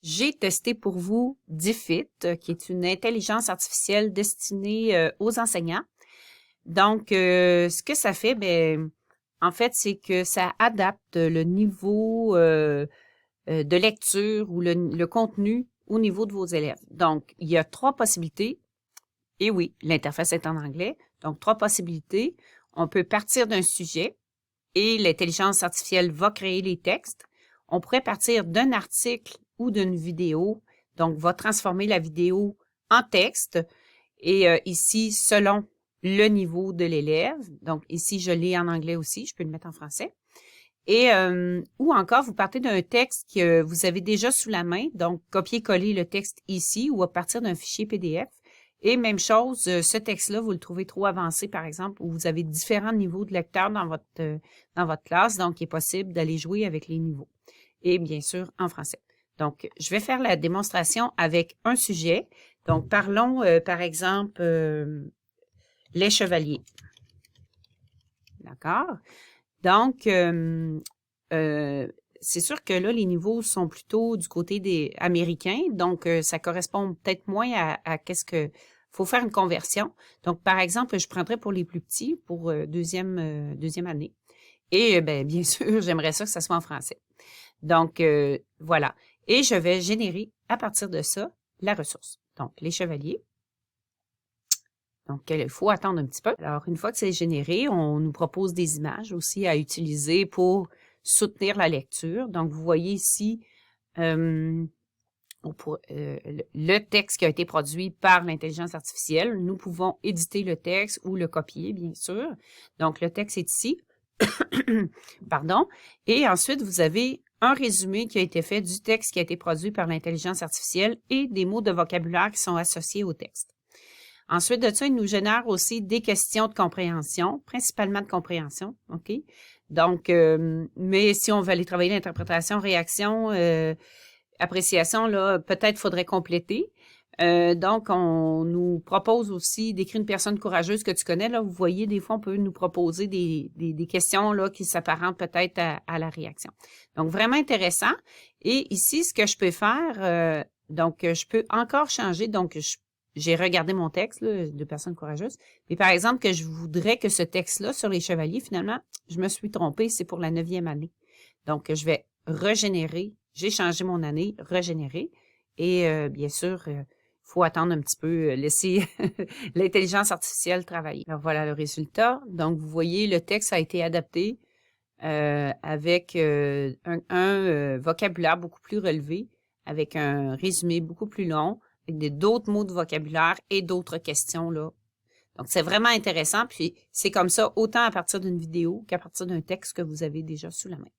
J'ai testé pour vous DeepFit, qui est une intelligence artificielle destinée aux enseignants. Donc, ce que ça fait, ben, en fait, c'est que ça adapte le niveau de lecture ou le contenu au niveau de vos élèves. Donc, il y a 3 possibilités. Et oui, l'interface est en anglais. Donc, 3 possibilités. On peut partir d'un sujet et l'intelligence artificielle va créer les textes. On pourrait partir d'un article ou d'une vidéo, donc va transformer la vidéo en texte. Et ici, selon le niveau de l'élève, donc ici, je l'ai en anglais aussi, je peux le mettre en français. Et ou encore, vous partez d'un texte que vous avez déjà sous la main, donc copier-coller le texte ici ou à partir d'un fichier PDF. Et même chose, ce texte-là, vous le trouvez trop avancé, par exemple, où vous avez différents niveaux de lecteurs dans votre classe, donc il est possible d'aller jouer avec les niveaux. Et bien sûr, en français. Donc, je vais faire la démonstration avec un sujet. Donc, parlons, par exemple, les chevaliers. D'accord? Donc, c'est sûr que là, les niveaux sont plutôt du côté des Américains, donc ça correspond peut-être moins à qu'est-ce que... faut faire une conversion. Donc, par exemple, je prendrais pour les plus petits, pour deuxième année. Et bien sûr, j'aimerais ça que ça soit en français. Donc, voilà. Et je vais générer à partir de ça la ressource. Donc, les chevaliers. Donc, il faut attendre un petit peu. Alors, une fois que c'est généré, on nous propose des images aussi à utiliser pour soutenir la lecture. Donc, vous voyez ici le texte qui a été produit par l'intelligence artificielle. Nous pouvons éditer le texte ou le copier, bien sûr. Donc, le texte est ici. Pardon. Et ensuite, vous avez un résumé qui a été fait du texte qui a été produit par l'intelligence artificielle et des mots de vocabulaire qui sont associés au texte. Ensuite de ça, il nous génère aussi des questions de compréhension, principalement de compréhension, OK? Donc, mais si on veut aller travailler l'interprétation, réaction, appréciation, là, peut-être faudrait compléter. Donc, on nous propose aussi d'écrire une personne courageuse que tu connais. Là, vous voyez, des fois, on peut nous proposer des questions là qui s'apparentent peut-être à la réaction. Donc, vraiment intéressant. Et ici, ce que je peux faire, donc, je peux encore changer. Donc, j'ai regardé mon texte là, de personne courageuse. Mais par exemple, que je voudrais que ce texte-là sur les chevaliers, finalement, je me suis trompée, c'est pour la 9e année. Donc, je vais régénérer. J'ai changé mon année, régénérer. Et bien sûr, faut attendre un petit peu, laisser l'intelligence artificielle travailler. Alors, voilà le résultat. Donc, vous voyez, le texte a été adapté avec un vocabulaire beaucoup plus relevé, avec un résumé beaucoup plus long, avec d'autres mots de vocabulaire et d'autres questions, là. Donc, c'est vraiment intéressant. Puis, c'est comme ça, autant à partir d'une vidéo qu'à partir d'un texte que vous avez déjà sous la main.